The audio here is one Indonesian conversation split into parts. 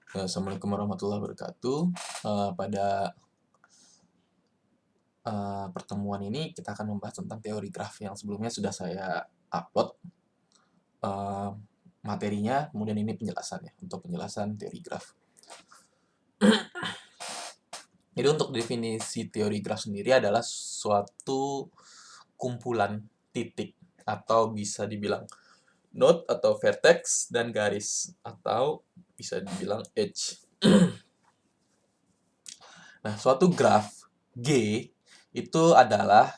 Assalamualaikum warahmatullahi wabarakatuh. Pada pertemuan ini kita akan membahas tentang teori graf yang sebelumnya sudah saya upload uh, materinya, kemudian ini penjelasannya untuk penjelasan teori graf. Jadi untuk definisi teori graf sendiri adalah suatu kumpulan titik atau bisa dibilang node atau vertex dan garis atau bisa dibilang edge. Nah, suatu graf G itu adalah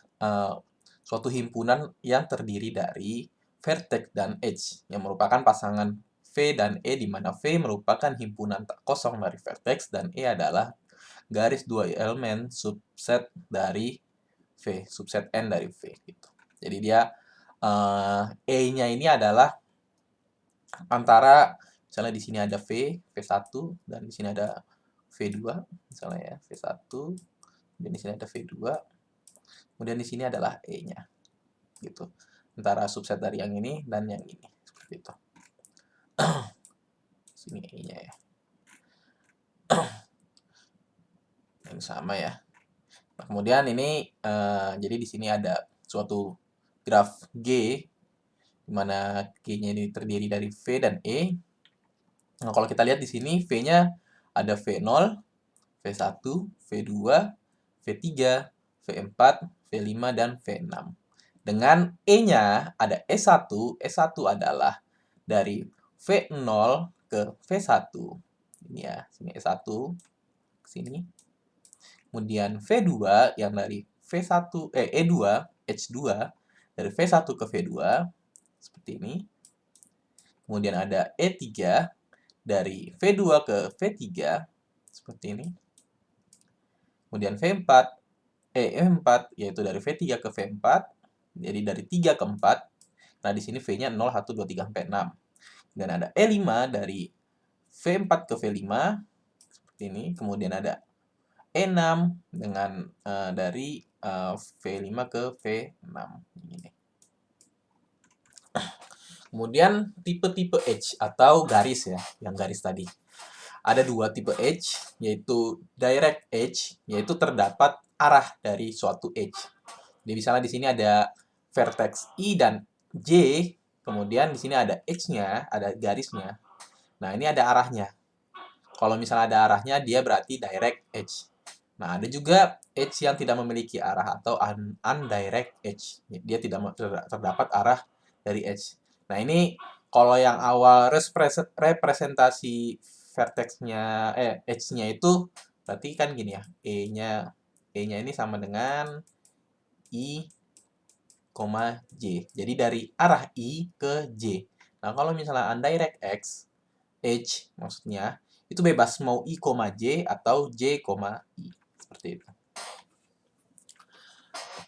suatu himpunan yang terdiri dari vertex dan edge yang merupakan pasangan V dan E, di mana V merupakan himpunan tak kosong dari vertex dan E adalah garis dua elemen subset dari V, subset N dari V gitu. Jadi dia E-nya ini adalah antara, misalnya di sini ada V1 dan di sini ada V2 misalnya ya, V1, dan di sini ada V2, kemudian di sini adalah E-nya gitu, antara subset dari yang ini dan yang ini, seperti itu. Sini E-nya ya, yang sama ya. Nah, kemudian ini jadi di sini ada suatu graf G di mana G-nya ini terdiri dari V dan E. Nah, kalau kita lihat di sini V-nya ada V0, V1, V2, V3, V4, V5, dan V6. Dengan E-nya ada E1. E1 adalah dari V0 ke V1. Ini ya, sini E1 ke sini. Kemudian V2 yang dari E2, H2 dari V1 ke V2 seperti ini. Kemudian ada E3 dari V2 ke V3 seperti ini. Kemudian E4 yaitu dari V3 ke V4, jadi dari 3 ke 4. Nah, di sini V-nya 0, 1, 2, 3, sampai 6. Dan ada E5 dari V4 ke V5 seperti ini. Kemudian ada E6 dengan dari V5 ke V6 ini. Kemudian tipe-tipe edge atau garis ya, yang garis tadi. Ada dua tipe edge, yaitu direct edge, yaitu terdapat arah dari suatu edge. Jadi misalnya di sini ada vertex I dan J, kemudian di sini ada edge-nya, ada garisnya. Nah, ini ada arahnya. Kalau misalnya ada arahnya, dia berarti direct edge. Nah, ada juga edge yang tidak memiliki arah atau undirect edge. Dia tidak terdapat arah dari edge. Nah, ini kalau yang awal representasi vertexnya, edge-nya itu berarti kan gini ya, E-nya ini sama dengan I, J. Jadi dari arah I ke J. Nah, kalau misalnya undirect edge maksudnya, itu bebas mau I, J atau J, I. Seperti itu.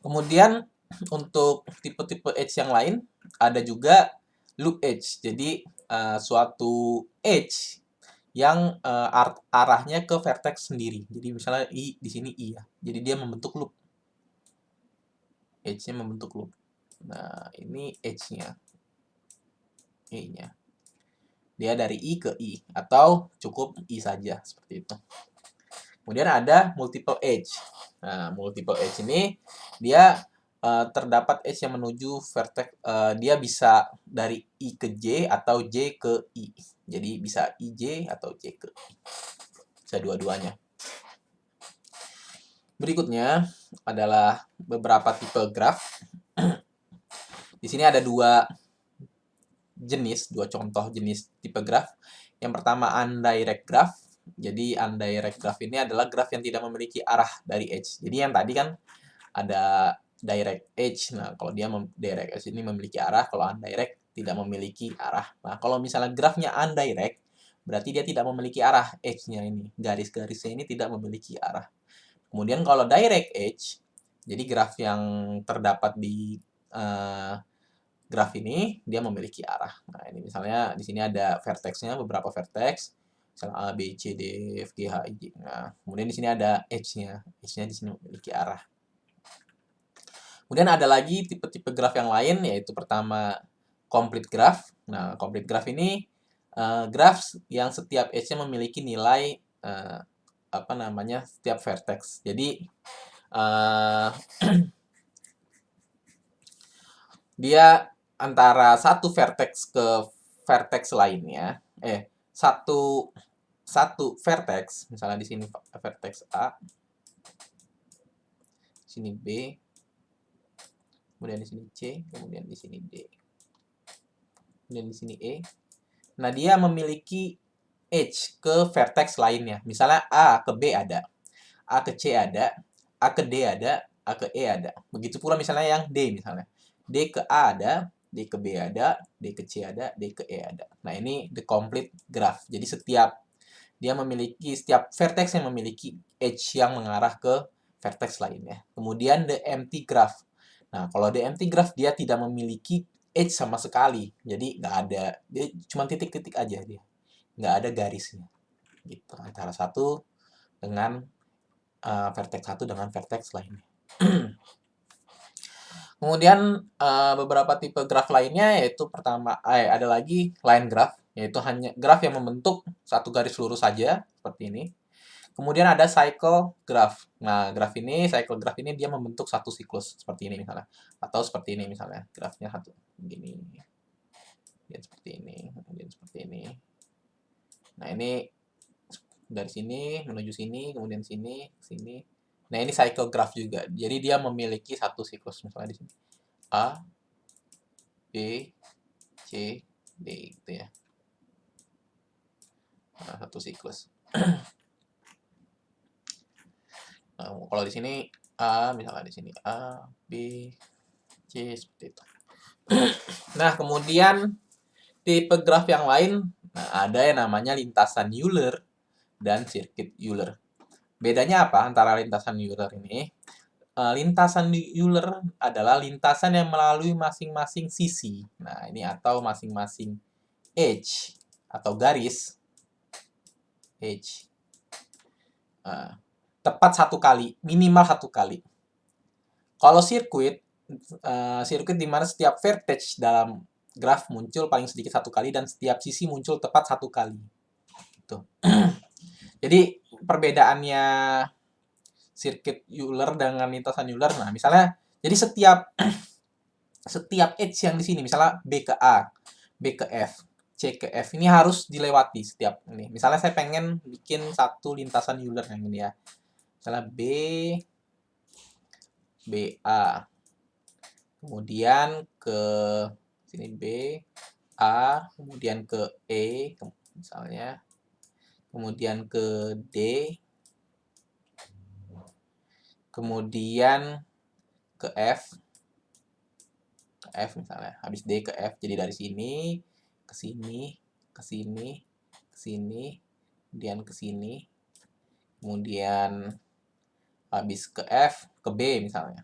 Kemudian untuk tipe-tipe edge yang lain, ada juga loop edge. Jadi suatu edge yang arahnya ke vertex sendiri. Jadi misalnya I di sini I ya. Jadi dia membentuk loop. Edge-nya membentuk loop. Nah, ini edge-nya. E-nya. Dia dari I ke I atau cukup I saja seperti itu. Kemudian ada multiple edge. Nah, multiple edge ini dia terdapat edge yang menuju vertex, dia bisa dari I ke J atau J ke I. Jadi bisa IJ atau J ke I. Bisa dua-duanya. Berikutnya adalah beberapa tipe graf. Di sini ada dua contoh jenis tipe graf. Yang pertama undirect graph. Jadi undirect graph ini adalah graf yang tidak memiliki arah dari edge. Jadi yang tadi kan ada direct edge. Nah, kalau dia direct edge ini memiliki arah, kalau undirect tidak memiliki arah. Nah, kalau misalnya grafnya undirect, berarti dia tidak memiliki arah edge-nya ini. Garis-garisnya ini tidak memiliki arah. Kemudian kalau direct edge, jadi graf yang terdapat di graf ini dia memiliki arah. Nah, ini misalnya di sini ada vertex-nya, beberapa vertex, misalnya A, B, C, D, E, F, G, H, I, J. Nah, kemudian di sini ada edge-nya. Edge-nya di sini memiliki arah. Kemudian ada lagi tipe-tipe graf yang lain, yaitu pertama complete graph. Nah, complete graph ini graph yang setiap edge-nya memiliki nilai setiap vertex. Jadi dia antara satu vertex ke vertex lainnya, satu vertex, misalnya di sini vertex A, sini B, kemudian di sini C, kemudian di sini D, kemudian di sini E. Nah, dia memiliki edge ke vertex lainnya. Misalnya A ke B ada, A ke C ada, A ke D ada, A ke E ada. Begitu pula misalnya yang D misalnya. D ke A ada, D ke B ada, D ke C ada, D ke E ada. Nah, ini the complete graph. Jadi setiap vertex yang memiliki edge yang mengarah ke vertex lainnya. Kemudian the empty graph. Nah, kalau the empty graph dia tidak memiliki edge sama sekali. Jadi nggak ada, dia cuma titik-titik aja dia. Nggak ada garisnya. Gitu. Antara satu dengan vertex satu dengan vertex lainnya. Kemudian beberapa tipe graph lainnya yaitu pertama ada lagi line graph, yaitu hanya graph yang membentuk satu garis lurus saja seperti ini. Kemudian ada cycle graph. Nah, cycle graph ini dia membentuk satu siklus seperti ini misalnya, atau seperti ini misalnya, grafnya satu begini, kemudian seperti ini, kemudian seperti ini. Nah, ini dari sini menuju sini, kemudian sini, sini. Nah, ini cycle graph juga. Jadi dia memiliki satu siklus misalnya di sini. A, B, C, D gitu ya. Nah, satu siklus. Nah, kalau di sini A, misalnya di sini A, B, C seperti itu. Nah, kemudian tipe graf yang lain, ada yang namanya lintasan Euler dan sirkuit Euler. Bedanya apa antara lintasan Euler ini? Lintasan Euler adalah lintasan yang melalui masing-masing sisi. Nah, ini atau masing-masing edge atau garis edge. Tepat satu kali, minimal satu kali. Kalau sirkuit di mana setiap vertex dalam graf muncul paling sedikit satu kali dan setiap sisi muncul tepat satu kali. Gitu. Jadi perbedaannya sirkuit Euler dengan lintasan Euler, nah misalnya, jadi setiap edge yang di sini, misalnya B ke A, B ke F, C ke F, ini harus dilewati setiap ini. Misalnya saya pengen bikin satu lintasan Euler yang ini ya. Misalnya BA, kemudian ke sini B, A, kemudian ke E, misalnya, kemudian ke D, kemudian ke F misalnya, habis D ke F, jadi dari sini ke sini, ke sini, ke sini, kemudian ke sini, kemudian habis ke F, ke B misalnya.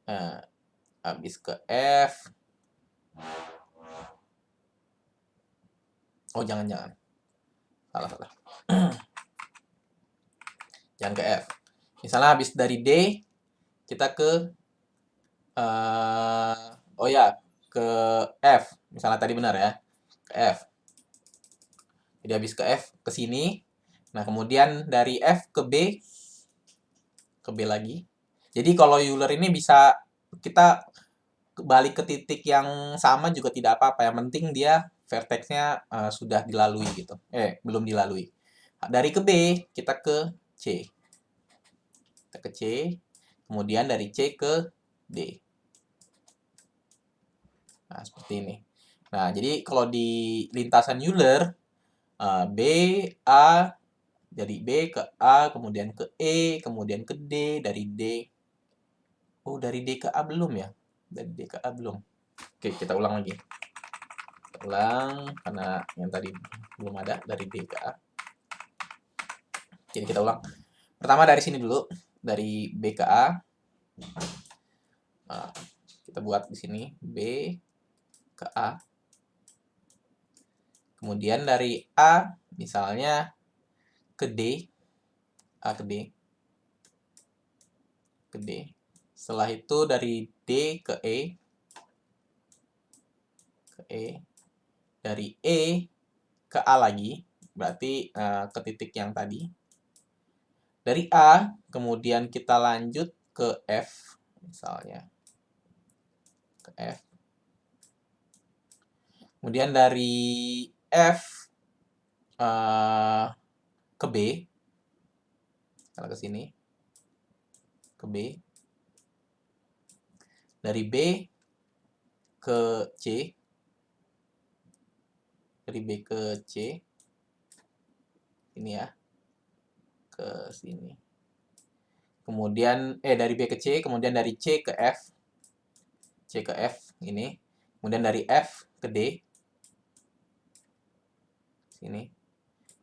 Nah, habis ke F, oh jangan, salah. Jangan ke F. Misalnya habis dari D, kita ke ke F. Misalnya tadi benar ya, ke F. Jadi habis ke F ke sini. Nah, kemudian dari F ke B lagi. Jadi kalau Euler ini bisa kita balik ke titik yang sama juga tidak apa-apa. Yang penting dia vertexnya sudah dilalui gitu. Belum dilalui. Dari ke B, kita ke C. Kita ke C, kemudian dari C ke D. Nah, seperti ini. Nah, jadi kalau di lintasan Euler, B, A, jadi B ke A, kemudian ke E, kemudian ke D, dari D. Oh, dari D ke A belum ya? Dari D ke A belum. Oke, kita ulang lagi. Kita ulang, karena yang tadi belum ada, dari D ke A. Jadi kita ulang. Pertama dari sini dulu, dari B ke A. Nah, kita buat di sini, B ke A. Kemudian dari A, misalnya ke D, A ke D, ke D. Setelah itu dari D ke E, dari E ke A lagi, berarti ke titik yang tadi. Dari A, kemudian kita lanjut ke F, misalnya. Ke F. Kemudian dari F ke B, kalau ke sini, ke B. Dari B ke C, dari B ke C, ini ya, ke sini. Kemudian dari B ke C, kemudian dari C ke F, C ke F ini, kemudian dari F ke D, sini,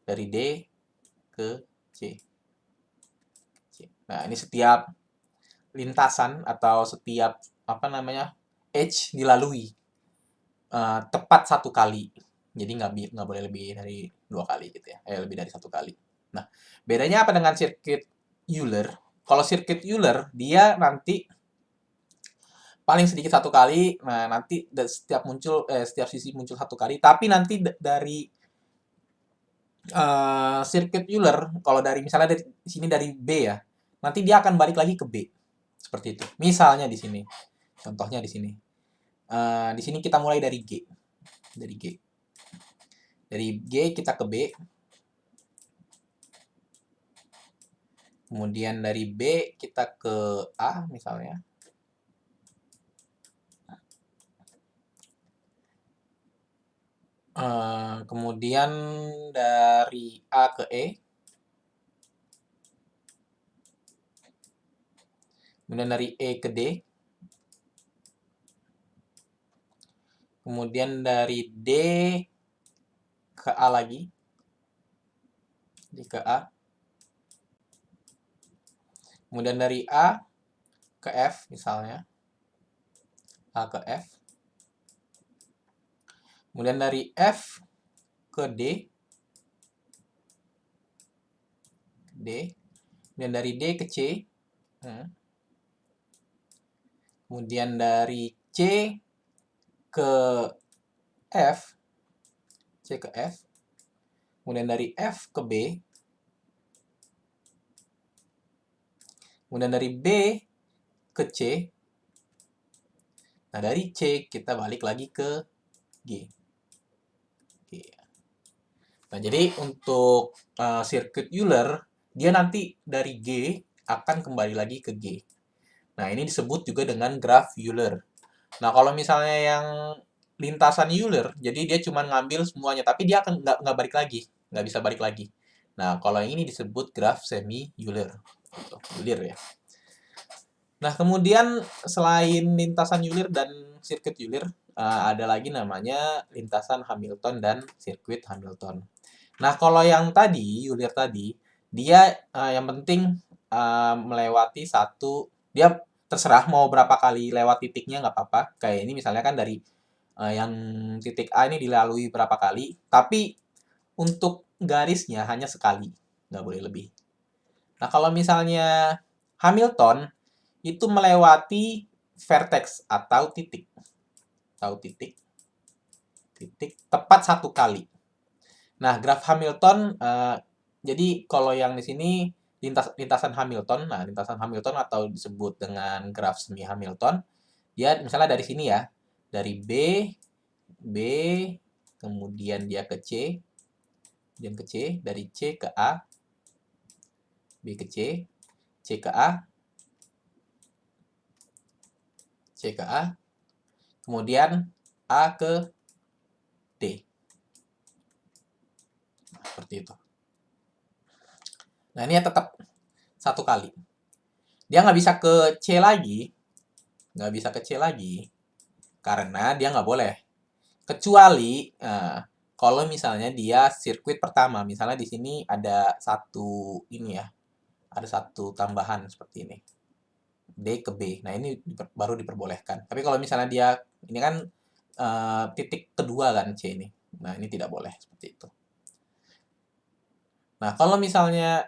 dari D ke C. Nah, ini setiap lintasan atau setiap edge dilalui tepat satu kali. Jadi nggak boleh lebih dari 2 kali gitu ya. Lebih dari 1 kali. Nah, bedanya apa dengan sirkuit Euler? Kalau sirkuit Euler, dia nanti paling sedikit 1 kali. Nah, nanti setiap sisi muncul 1 kali. Tapi nanti dari sirkuit Euler, kalau misalnya dari sini dari B ya, nanti dia akan balik lagi ke B. Seperti itu. Misalnya di sini. Contohnya di sini. Di sini kita mulai dari G. Dari G. Dari G kita ke B. Kemudian dari B kita ke A misalnya. Kemudian dari A ke E. Kemudian dari E ke D. Kemudian dari D ke A lagi. D ke A. Kemudian dari A ke F misalnya. A ke F. Kemudian dari F ke D. D. Kemudian dari D ke C. Kemudian dari C ke F. C ke F. Kemudian dari F ke B. Kemudian dari B ke C. Nah, dari C kita balik lagi ke G. Nah, jadi untuk sirkuit Euler, dia nanti dari G akan kembali lagi ke G. Nah, ini disebut juga dengan graf Euler. Nah, kalau misalnya yang lintasan Euler, jadi dia cuma ngambil semuanya, tapi dia akan nggak balik lagi, nggak bisa balik lagi. Nah, kalau yang ini disebut graf semi Euler. Euler ya. Nah, kemudian selain lintasan Euler dan sirkuit Euler, ada lagi namanya lintasan Hamilton dan sirkuit Hamilton. Nah, kalau yang tadi, Euler tadi, dia yang penting melewati dia terserah mau berapa kali lewat titiknya nggak apa-apa. Kayak ini misalnya kan dari yang titik A ini dilalui berapa kali, tapi untuk garisnya hanya sekali, nggak boleh lebih. Nah, kalau misalnya Hamilton, itu melewati vertex atau titik. Tepat 1 kali. Nah, graf Hamilton, jadi kalau yang di sini lintasan Hamilton, nah lintasan Hamilton atau disebut dengan graf semi Hamilton, dia misalnya dari sini ya, dari B, kemudian dia ke C, kemudian ke C, dari C ke A, B ke C, C ke A, C ke A, kemudian A ke D. Seperti itu. Nah, ini ya tetap 1 kali. Dia nggak bisa ke C lagi, karena dia nggak boleh. Kecuali kalau misalnya dia sirkuit pertama, misalnya di sini ada satu tambahan seperti ini, D ke B. Nah, ini baru diperbolehkan. Tapi kalau misalnya dia ini kan titik kedua kan C ini. Nah, ini tidak boleh seperti itu. Nah, kalau misalnya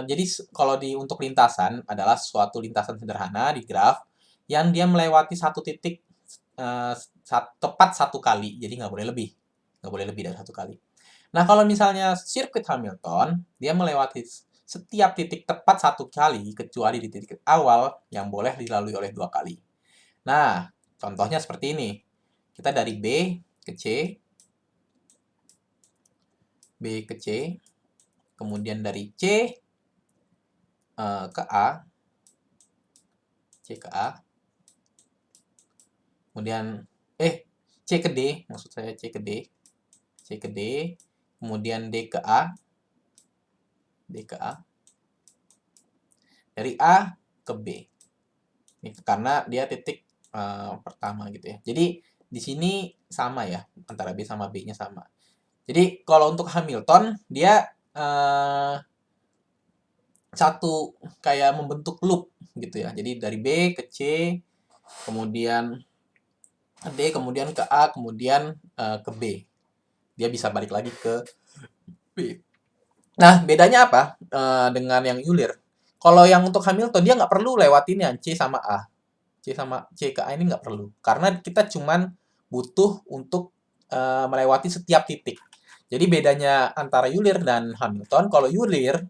jadi kalau untuk lintasan adalah suatu lintasan sederhana di graf yang dia melewati satu titik tepat 1 kali, jadi nggak boleh lebih. nggak boleh lebih dari 1 kali. Nah, kalau misalnya sirkuit Hamilton, dia melewati setiap titik tepat 1 kali, kecuali di titik awal yang boleh dilalui oleh 2 kali. Nah, contohnya seperti ini. Kita dari B ke C, B ke C, kemudian dari C ke A, C ke A, kemudian C ke D, maksud saya C ke D, C ke D, kemudian D ke A, D ke A, dari A ke B. Ini karena dia titik pertama gitu ya. Jadi di sini sama ya, antara B sama B-nya sama. Jadi kalau untuk Hamilton dia satu kayak membentuk loop gitu ya. Jadi dari B ke C, kemudian D, kemudian ke A, kemudian ke B. Dia bisa balik lagi ke B. Nah, bedanya apa dengan yang Euler? Kalau yang untuk Hamilton dia nggak perlu lewatin yang C sama A. C ke A ini nggak perlu. Karena kita cuman butuh untuk melewati setiap titik. Jadi bedanya antara Euler dan Hamilton, kalau Euler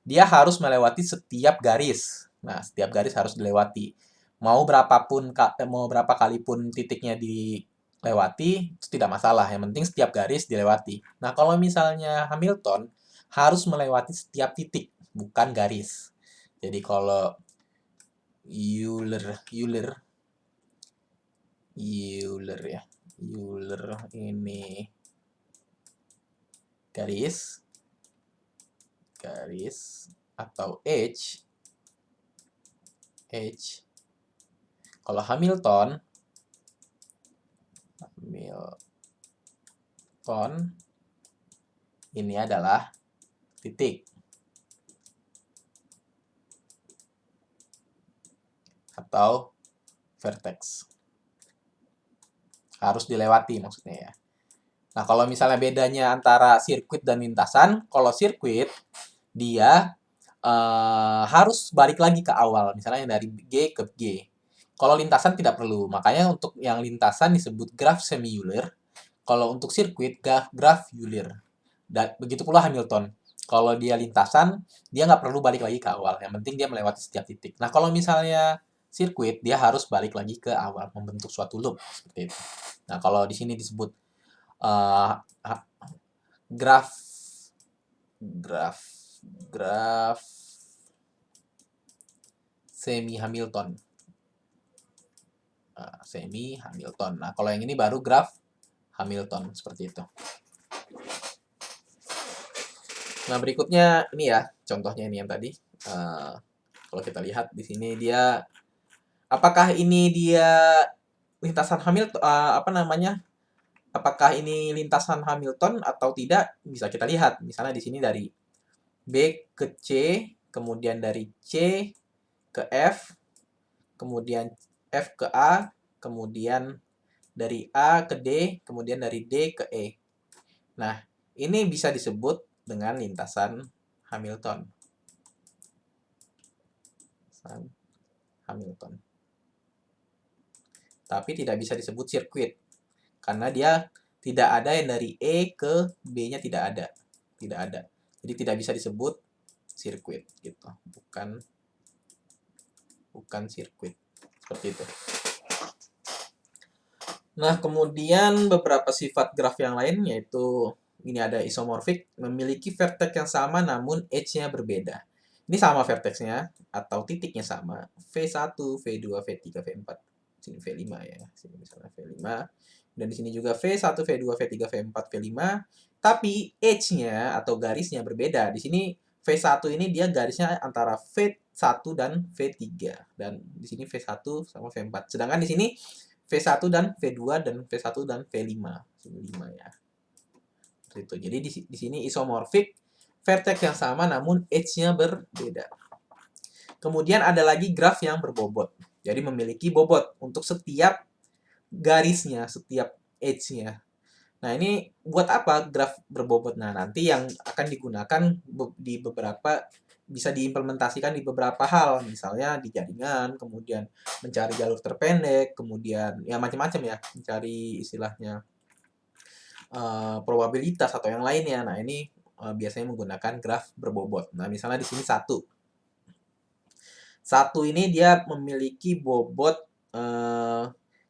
dia harus melewati setiap garis. Nah, setiap garis harus dilewati. Mau berapa kali pun titiknya dilewati, itu tidak masalah. Yang penting setiap garis dilewati. Nah, kalau misalnya Hamilton harus melewati setiap titik, bukan garis. Jadi kalau Euler ya. Euler ini garis atau edge. Kalau Hamilton ini adalah titik atau vertex. Harus dilewati maksudnya ya. Nah, kalau misalnya bedanya antara sirkuit dan lintasan, kalau sirkuit dia harus balik lagi ke awal, misalnya dari G ke G. Kalau lintasan tidak perlu, makanya untuk yang lintasan disebut graf semi-Euler. Kalau untuk sirkuit, graf Euler. Dan begitu pula Hamilton. Kalau dia lintasan, dia nggak perlu balik lagi ke awal. Yang penting dia melewati setiap titik. Nah, kalau misalnya sirkuit, dia harus balik lagi ke awal, membentuk suatu loop seperti itu. Nah, kalau di sini disebut uh, graf semi Hamilton. Semi Hamilton. Nah, kalau yang ini baru graf Hamilton seperti itu. Nah, berikutnya ini ya, contohnya ini yang tadi. Kalau kita lihat di sini dia apakah ini dia lintasan Hamilton apa namanya? Apakah ini lintasan Hamilton atau tidak? Bisa kita lihat. Misalnya di sini dari B ke C, kemudian dari C ke F, kemudian F ke A, kemudian dari A ke D, kemudian dari D ke E. Nah, ini bisa disebut dengan lintasan Hamilton. Tapi tidak bisa disebut sirkuit. Karena dia tidak ada yang dari E ke B-nya tidak ada. Tidak ada. Jadi tidak bisa disebut sirkuit gitu. Bukan sirkuit. Seperti itu. Nah, kemudian beberapa sifat graf yang lain yaitu ini ada isomorfik, memiliki vertex yang sama namun edge-nya berbeda. Ini sama vertexnya atau titiknya sama, V1, V2, V3, V4. Sini V5 ya, sini misalnya V5. Dan di sini juga V1, V2, V3, V4, V5. Tapi edge-nya atau garisnya berbeda. Di sini V1 ini dia garisnya antara V1 dan V3. Dan di sini V1 sama V4. Sedangkan di sini V1 dan V2 dan V1 dan V5. Sini 5 ya. Itu. Jadi di sini isomorfik, vertex yang sama namun edge-nya berbeda. Kemudian ada lagi graf yang berbobot. Jadi memiliki bobot untuk setiap garisnya, setiap edge-nya. Nah, ini buat apa graf berbobot? Nah, nanti yang akan digunakan di beberapa bisa diimplementasikan di beberapa hal, misalnya di jaringan, kemudian mencari jalur terpendek, kemudian ya macam-macam ya, mencari istilahnya probabilitas atau yang lainnya. Nah, ini biasanya menggunakan graf berbobot. Nah, misalnya di sini 1. 1 ini dia memiliki bobot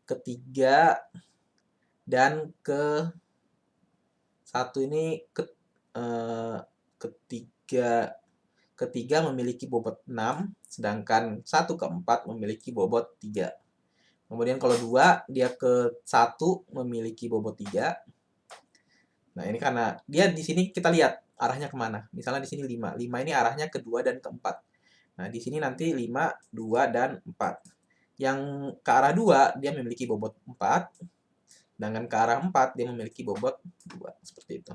ketiga dan satu ini ketiga memiliki bobot 6, sedangkan 1 ke 4 memiliki bobot 3. Kemudian kalau 2, dia ke 1 memiliki bobot 3. Nah, ini karena dia di sini kita lihat arahnya kemana. Misalnya di sini 5. 5 ini arahnya ke 2 dan ke 4. Nah, di sini nanti 5, 2, dan 4. Yang ke arah 2, dia memiliki bobot 4. Sedangkan ke arah 4, dia memiliki bobot 2. Seperti itu.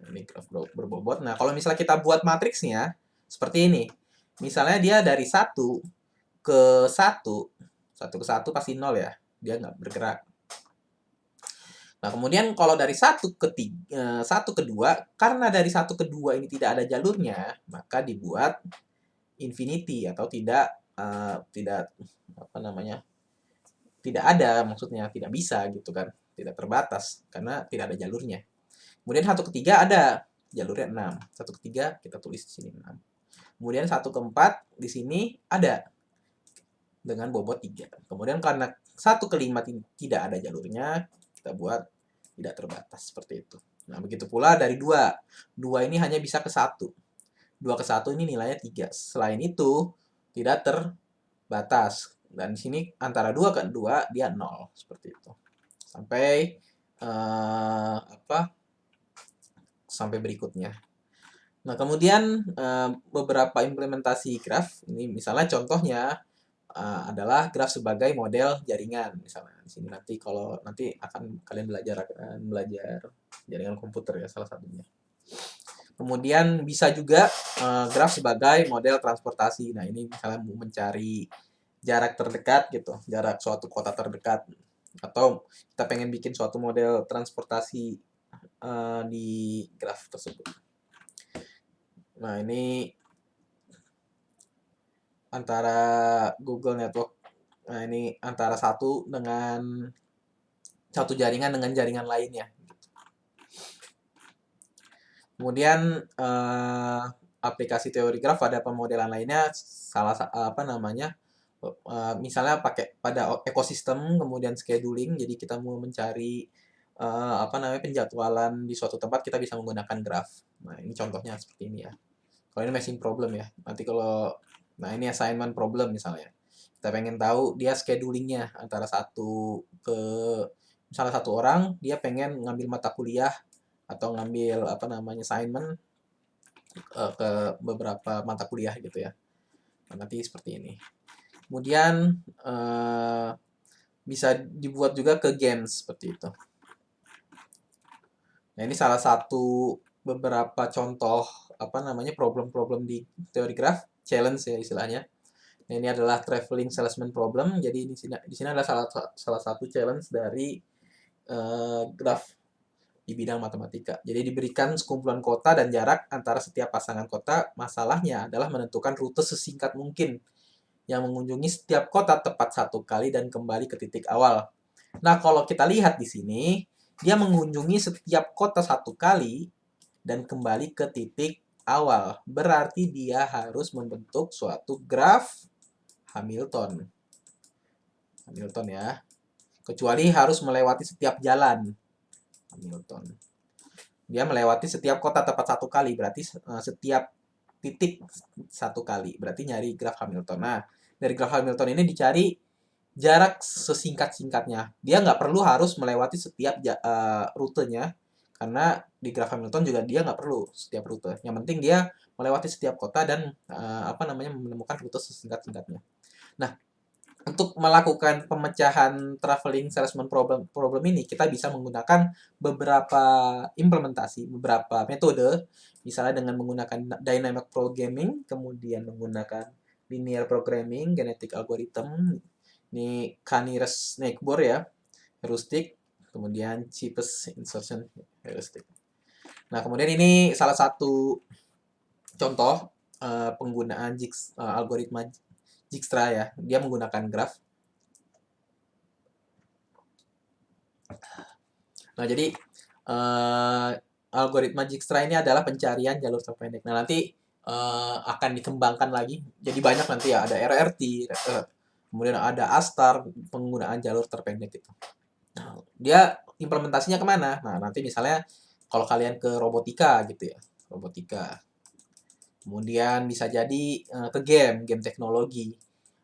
Ini graf berbobot. Nah, kalau misalnya kita buat matriksnya, seperti ini. Misalnya dia dari 1 ke 1, 1 ke 1 pasti 0 ya. Dia nggak bergerak. Nah, kemudian kalau dari 1 ke 2, karena dari 1 ke 2 ini tidak ada jalurnya, maka dibuat infinity atau tidak apa namanya? Tidak ada, maksudnya tidak bisa gitu kan. Tidak terbatas karena tidak ada jalurnya. Kemudian 1 ke 3 ada jalurnya 6. 1 ke 3 kita tulis di sini 6. Kemudian 1 ke 4 di sini ada dengan bobot 3. Kemudian karena 1 ke 5 tidak ada jalurnya, kita buat tidak terbatas seperti itu. Nah, begitu pula dari 2. 2 ini hanya bisa ke 1. 2 ke 1 ini nilainya 3. Selain itu, tidak terbatas. Dan di sini antara 2 ke 2 dia 0 seperti itu. Sampai sampai berikutnya. Nah, kemudian beberapa implementasi graf ini misalnya contohnya adalah graf sebagai model jaringan misalnya. Di sini nanti kalau nanti akan kalian belajar jaringan komputer ya salah satunya. Kemudian bisa juga graf sebagai model transportasi. Nah, ini misalnya mau mencari jarak terdekat gitu, jarak suatu kota terdekat, atau kita pengen bikin suatu model transportasi di graf tersebut. Nah, ini antara Google Network. Nah, ini antara satu jaringan dengan jaringan lainnya. Kemudian aplikasi teori graf ada pemodelan lainnya, misalnya pakai pada ekosistem, kemudian scheduling. Jadi kita mau mencari penjadwalan di suatu tempat, kita bisa menggunakan graf. Nah, ini contohnya seperti ini ya. Kalau ini matching problem ya. Nanti nah ini assignment problem misalnya. Kita pengen tahu dia schedulingnya antara misalnya satu orang dia pengen ngambil mata kuliah atau ngambil assignment ke beberapa mata kuliah gitu ya. Nah, nanti seperti ini. Kemudian bisa dibuat juga ke games seperti itu. Nah, ini salah satu beberapa contoh problem-problem di teori graf, challenge ya istilahnya. Nah, ini adalah traveling salesman problem. Jadi di sini adalah salah satu challenge dari graf di bidang matematika. Jadi diberikan sekumpulan kota dan jarak antara setiap pasangan kota. Masalahnya adalah menentukan rute sesingkat mungkin yang mengunjungi setiap kota tepat 1 kali dan kembali ke titik awal. Nah, kalau kita lihat di sini, dia mengunjungi setiap kota 1 kali dan kembali ke titik awal. Berarti dia harus membentuk suatu graf Hamilton. Hamilton ya. Kecuali harus melewati setiap jalan. Hamilton. Dia melewati setiap kota tepat 1 kali, berarti setiap titik 1 kali. Berarti nyari graf Hamilton. Nah, dari graf Hamilton ini dicari jarak sesingkat-singkatnya. Dia nggak perlu harus melewati setiap rutenya, karena di graf Hamilton juga dia nggak perlu setiap rute. Yang penting dia melewati setiap kota dan menemukan rute sesingkat-singkatnya. Nah, untuk melakukan pemecahan traveling salesman problem ini, kita bisa menggunakan beberapa implementasi, beberapa metode, misalnya dengan menggunakan dynamic programming, kemudian menggunakan linear programming, genetic algorithm, ini Caney-Rees Snakeboard ya, heuristic, kemudian cheapest insertion heuristic. Nah, kemudian ini salah satu contoh penggunaan algoritma Dijkstra ya, dia menggunakan graf. Nah, jadi eh, algoritma Dijkstra ini adalah pencarian jalur terpendek. Nah, nanti akan dikembangkan lagi. Jadi banyak nanti ya, ada RRT, kemudian ada Astar, penggunaan jalur terpendek itu. Nah, dia implementasinya kemana? Nah, nanti misalnya kalau kalian ke robotika gitu ya, robotika. Kemudian bisa jadi ke game teknologi,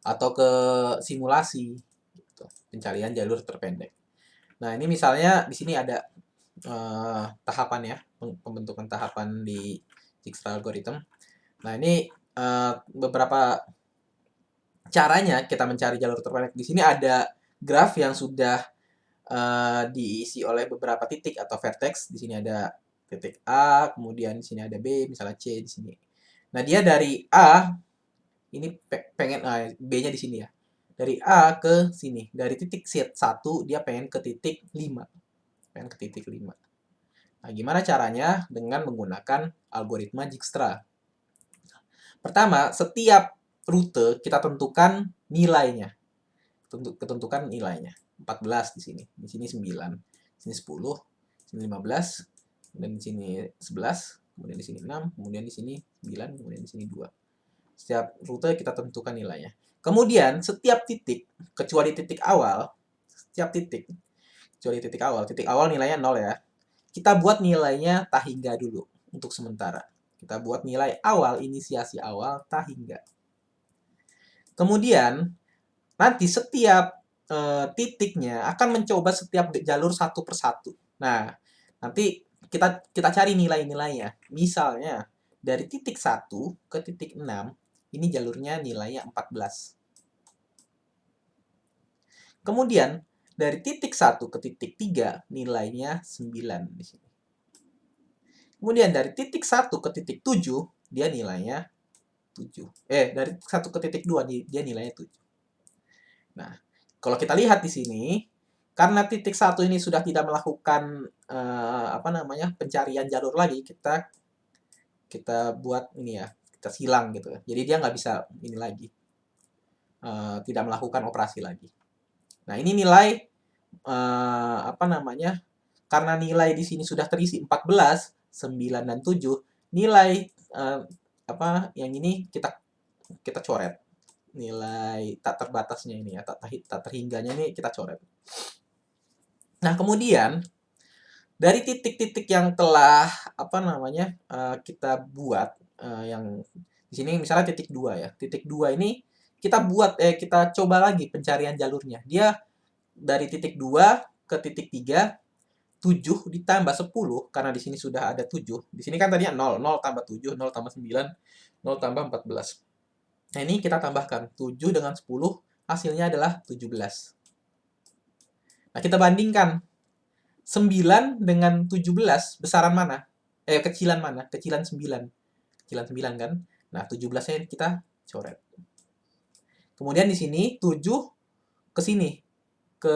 atau ke simulasi, gitu. Pencarian jalur terpendek. Nah, ini misalnya di sini ada tahapan ya, pembentukan tahapan di Dijkstra algorithm. Nah, ini beberapa caranya kita mencari jalur terpendek. Di sini ada graf yang sudah diisi oleh beberapa titik atau vertex. Di sini ada titik A, kemudian di sini ada B, misalnya C di sini. Nah, dia dari A ini pengen B-nya di sini ya. Dari A ke sini, dari titik set 1 dia pengen ke titik 5. Pengen ke titik 5. Nah, gimana caranya? Dengan menggunakan algoritma Dijkstra. Pertama, setiap rute kita tentukan nilainya. Ketentukan nilainya. 14 di sini. Di sini 9. Di sini 10. Di sini 15. Kemudian di sini 11. Kemudian di sini 6. Kemudian di sini 9. Kemudian di sini 2. Setiap rute kita tentukan nilainya. Kemudian setiap titik, kecuali titik awal, setiap titik, kecuali titik awal nilainya 0 ya. Kita buat nilainya tak hingga dulu untuk sementara. Kita buat nilai awal, inisiasi awal tak hingga. Kemudian nanti setiap titiknya akan mencoba setiap jalur satu persatu. Nah, nanti kita cari nilai-nilainya. Misalnya dari titik 1 ke titik 6, ini jalurnya nilainya 14. Kemudian dari titik 1 ke titik 3 nilainya 9 di sini. Kemudian dari titik 1 ke titik 7 dia nilainya 7. Dari 1 ke titik 2 dia nilainya 7. Nah, kalau kita lihat di sini, karena titik 1 ini sudah tidak melakukan pencarian jalur lagi, kita buat ini ya, kita silang gitu. Jadi dia nggak bisa ini lagi, tidak melakukan operasi lagi. Nah, ini nilai karena nilai di sini sudah terisi 14, 9 dan 7, nilai yang ini kita coret. Nilai tak terbatasnya ini ya, tak terhingganya ini kita coret. Nah, kemudian dari titik-titik yang telah kita buat, yang di sini misalnya titik 2 ya. Titik 2 ini kita coba lagi pencarian jalurnya. Dia dari titik 2 ke titik 3, 7 ditambah 10 karena di sini sudah ada 7. Di sini kan tadinya 0, 0 tambah 7, 0 tambah 9, 0 tambah 14. Nah, ini kita tambahkan 7 dengan 10, hasilnya adalah 17. Nah, kita bandingkan 9 dengan 17, besaran mana? Kecilan mana? Kecilan 9. Kecilan 9 kan? Nah, 17-nya kita coret. Kemudian di sini 7 ke sini ke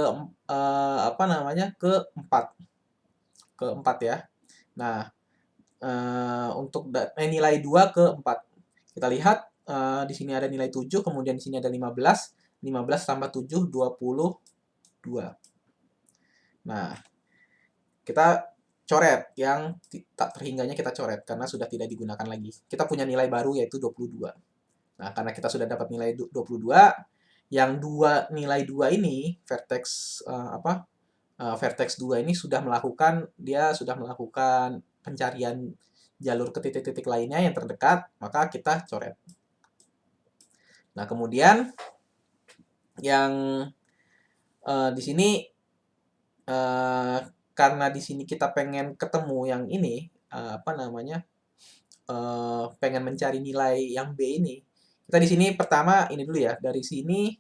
ke 4. Ke 4 ya. Nah, untuk nilai 2 ke 4. Kita lihat di sini ada nilai 7, kemudian di sini ada 15. 15 tambah 7, 22. Nah, kita coret yang tak terhingganya, kita coret karena sudah tidak digunakan lagi. Kita punya nilai baru yaitu 22. Nah, karena kita sudah dapat nilai 22, yang nilai 2 ini vertex vertex 2 ini sudah melakukan pencarian jalur ke titik-titik lainnya yang terdekat, maka kita coret. Nah, kemudian yang di sini karena di sini kita pengen ketemu yang ini, pengen mencari nilai yang B ini. Kita di sini pertama ini dulu ya, dari sini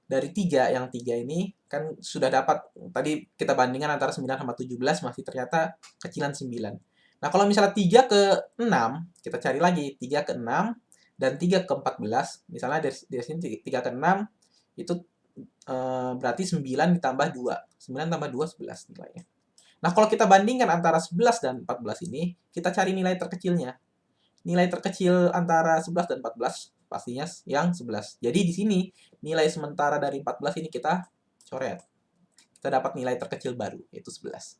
dari 3, yang 3 ini kan sudah dapat, tadi kita bandingkan antara 9 sama 17, masih ternyata kecilan 9. Nah, kalau misalnya 3 ke 6, kita cari lagi 3 ke 6 dan 3 ke 14. Misalnya dari sini 3 ke 6 itu berarti 9 ditambah 2. 9 tambah 2, 11 nilainya. Nah, kalau kita bandingkan antara 11 dan 14 ini, kita cari nilai terkecilnya. Nilai terkecil antara 11 dan 14 pastinya yang 11. Jadi di sini nilai sementara dari 14 ini kita coret. Kita dapat nilai terkecil baru, yaitu 11.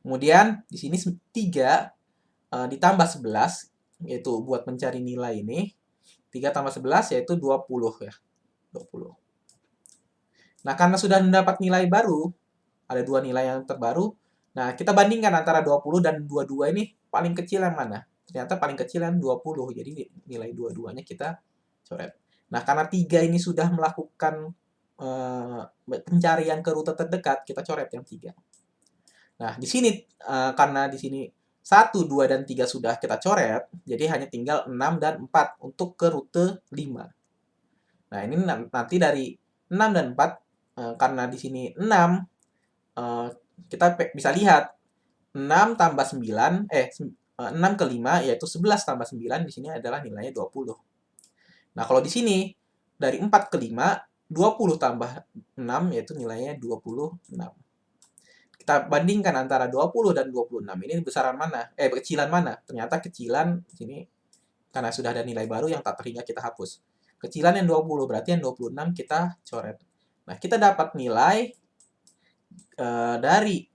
Kemudian di sini 3 ditambah 11, yaitu buat mencari nilai ini. 3 tambah 11 yaitu 20 ya. 20. Nah, karena sudah mendapat nilai baru, ada dua nilai yang terbaru. Nah, kita bandingkan antara 20 dan 22 ini paling kecil yang mana? Ternyata paling kecil yang 20. Jadi nilai dua-duanya kita coret. Nah, karena 3 ini sudah melakukan pencarian ke rute terdekat, kita coret yang 3. Nah, di sini karena di sini 1, 2, dan 3 sudah kita coret, jadi hanya tinggal 6 dan 4 untuk ke rute 5. Nah, ini nanti dari 6 dan 4, karena di sini 6, kita bisa lihat 6 tambah 9, 6 ke 5, yaitu 11 tambah 9, di sini adalah nilainya 20. Nah, kalau di sini, dari 4 ke 5, 20 tambah 6, yaitu nilainya 26. Kita bandingkan antara 20 dan 26 ini besaran mana? Kecilan mana? Ternyata kecilan di sini karena sudah ada nilai baru yang tak terhingga kita hapus. Kecilan yang 20, berarti yang 26 kita coret. Nah, kita dapat nilai dari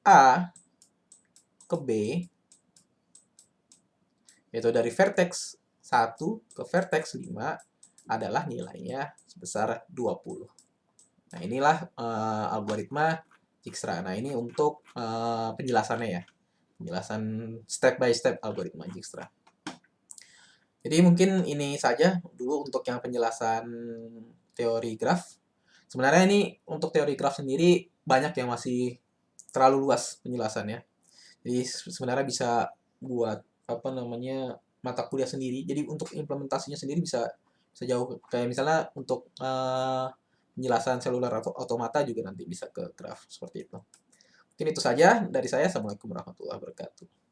A ke B, yaitu dari vertex 1 ke vertex 5 adalah nilainya sebesar 20. Nah, inilah algoritma Dijkstra. Nah, ini untuk penjelasannya ya. Penjelasan step by step algoritma Dijkstra. Jadi mungkin ini saja dulu untuk yang penjelasan teori graf. Sebenarnya ini untuk teori graf sendiri banyak yang masih terlalu luas penjelasannya. Jadi sebenarnya bisa buat apa namanya mata kuliah sendiri. Jadi untuk implementasinya sendiri bisa sejauh kayak misalnya untuk penjelasan seluler atau otomata juga nanti bisa ke graf seperti itu. Mungkin itu saja dari saya. Assalamualaikum warahmatullahi wabarakatuh.